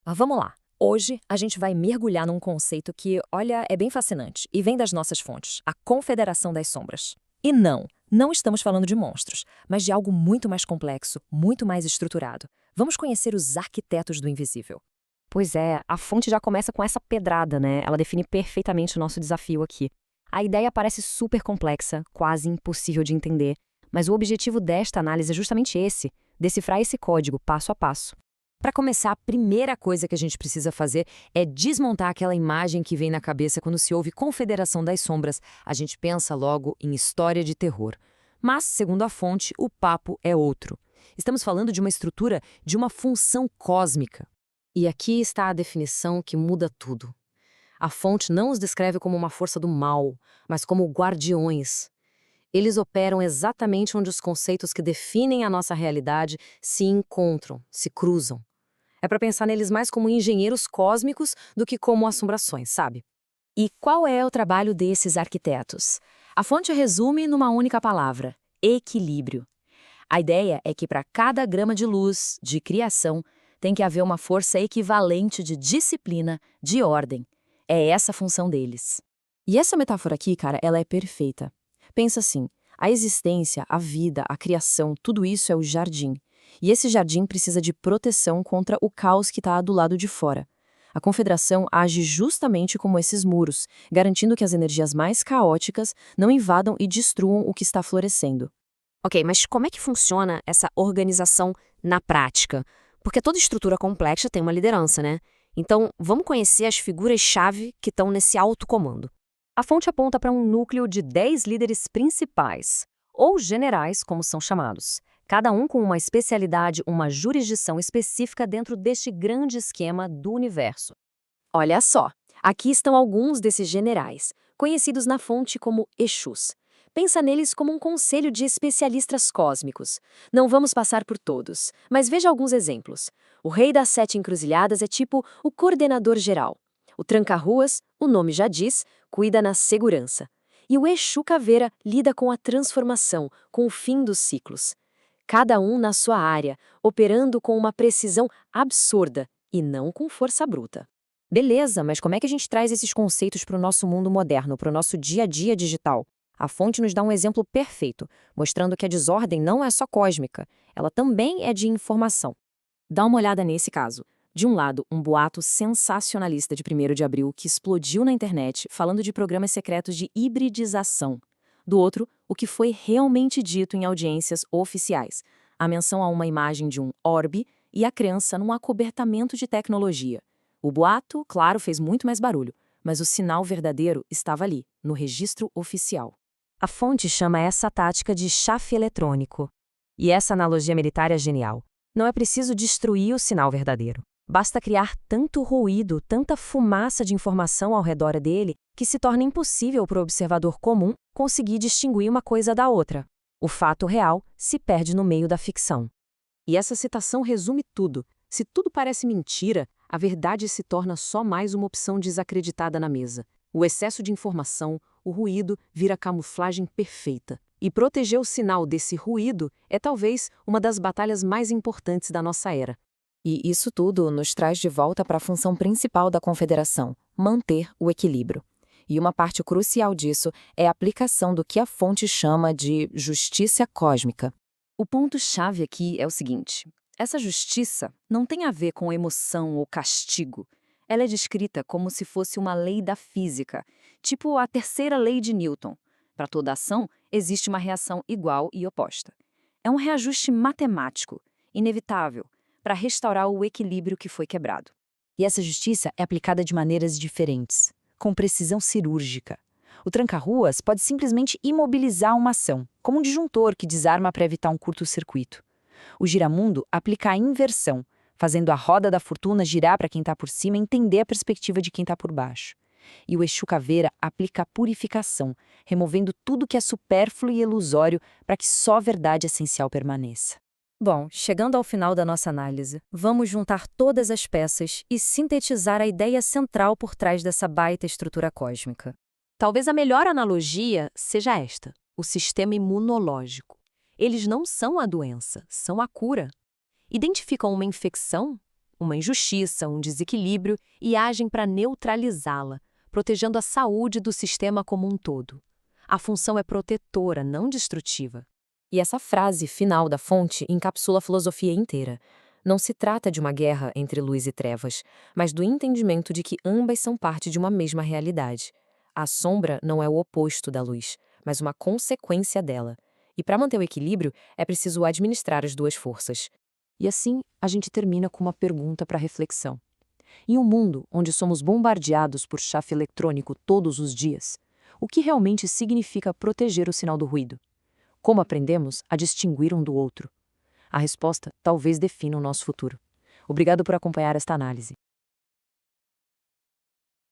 Vamos lá. Hoje a gente vai mergulhar num conceito que, olha, é bem fascinante e vem das nossas fontes, a Confederação das Sombras. E não estamos falando de monstros, mas de algo muito mais complexo, muito mais estruturado. Vamos conhecer os arquitetos do invisível. Pois é, a fonte já começa com essa pedrada, né? Ela define perfeitamente o nosso desafio aqui. A ideia parece super complexa, quase impossível de entender, mas o objetivo desta análise é justamente esse: decifrar esse código passo a passo. Para começar, a primeira coisa que a gente precisa fazer é desmontar aquela imagem que vem na cabeça quando se ouve Confederação das Sombras. A gente pensa logo em história de terror. Mas, segundo a fonte, o papo é outro. Estamos falando de uma estrutura, de uma função cósmica. E aqui está a definição que muda tudo. A fonte não os descreve como uma força do mal, mas como guardiões. Eles operam exatamente onde os conceitos que definem a nossa realidade se encontram, se cruzam. É para pensar neles mais como engenheiros cósmicos do que como assombrações, sabe? E qual é o trabalho desses arquitetos? A fonte resume numa única palavra: equilíbrio. A ideia é que para cada grama de luz, de criação, tem que haver uma força equivalente de disciplina, de ordem. É essa a função deles. E essa metáfora aqui, cara, ela é perfeita. Pensa assim, a existência, a vida, a criação, tudo isso é o jardim. E esse jardim precisa de proteção contra o caos que está do lado de fora. A Confederação age justamente como esses muros, garantindo que as energias mais caóticas não invadam e destruam o que está florescendo. Ok, mas como é que funciona essa organização na prática? Porque toda estrutura complexa tem uma liderança, né? Então, vamos conhecer as figuras-chave que estão nesse alto comando. A fonte aponta para um núcleo de 10 líderes principais, ou generais, como são chamados, cada um com uma especialidade, uma jurisdição específica dentro deste grande esquema do universo. Olha só, aqui estão alguns desses generais, conhecidos na fonte como Exus. Pensa neles como um conselho de especialistas cósmicos. Não vamos passar por todos, mas veja alguns exemplos. O Rei das Sete Encruzilhadas é tipo o coordenador geral. O Tranca-Ruas, o nome já diz, cuida na segurança. E o Exu Caveira lida com a transformação, com o fim dos ciclos. Cada um na sua área, operando com uma precisão absurda e não com força bruta. Beleza, mas como é que a gente traz esses conceitos para o nosso mundo moderno, para o nosso dia a dia digital? A fonte nos dá um exemplo perfeito, mostrando que a desordem não é só cósmica, ela também é de informação. Dá uma olhada nesse caso. De um lado, um boato sensacionalista de 1º de abril que explodiu na internet falando de programas secretos de hibridização. Do outro, o que foi realmente dito em audiências oficiais, a menção a uma imagem de um orbe e a crença num acobertamento de tecnologia. O boato, claro, fez muito mais barulho, mas o sinal verdadeiro estava ali, no registro oficial. A fonte chama essa tática de chafe eletrônico. E essa analogia militar é genial. Não é preciso destruir o sinal verdadeiro. Basta criar tanto ruído, tanta fumaça de informação ao redor dele, que se torna impossível para o observador comum conseguir distinguir uma coisa da outra. O fato real se perde no meio da ficção. E essa citação resume tudo. Se tudo parece mentira, a verdade se torna só mais uma opção desacreditada na mesa. O excesso de informação, o ruído, vira camuflagem perfeita. E proteger o sinal desse ruído é talvez uma das batalhas mais importantes da nossa era. E isso tudo nos traz de volta para a função principal da Confederação, manter o equilíbrio. E uma parte crucial disso é a aplicação do que a fonte chama de justiça cósmica. O ponto-chave aqui é o seguinte: essa justiça não tem a ver com emoção ou castigo. Ela é descrita como se fosse uma lei da física, tipo a terceira lei de Newton. Para toda ação, existe uma reação igual e oposta. É um reajuste matemático, inevitável, para restaurar o equilíbrio que foi quebrado. E essa justiça é aplicada de maneiras diferentes, com precisão cirúrgica. O tranca-ruas pode simplesmente imobilizar uma ação, como um disjuntor que desarma para evitar um curto-circuito. O giramundo aplica a inversão, fazendo a roda da fortuna girar para quem está por cima e entender a perspectiva de quem está por baixo. E o Exu Caveira aplica a purificação, removendo tudo que é supérfluo e ilusório para que só a verdade essencial permaneça. Bom, chegando ao final da nossa análise, vamos juntar todas as peças e sintetizar a ideia central por trás dessa baita estrutura cósmica. Talvez a melhor analogia seja esta: o sistema imunológico. Eles não são a doença, são a cura. Identificam uma infecção? uma injustiça, um desequilíbrio e agem para neutralizá-la, protegendo a saúde do sistema como um todo. A função é protetora, não destrutiva. E essa frase final da fonte encapsula a filosofia inteira. Não se trata de uma guerra entre luz e trevas, mas do entendimento de que ambas são parte de uma mesma realidade. A sombra não é o oposto da luz, mas uma consequência dela. E para manter o equilíbrio, é preciso administrar as duas forças. E assim, a gente termina com uma pergunta para reflexão. Em um mundo onde somos bombardeados por chafe eletrônico todos os dias, o que realmente significa proteger o sinal do ruído? Como aprendemos a distinguir um do outro? A resposta talvez defina o nosso futuro. Obrigado por acompanhar esta análise.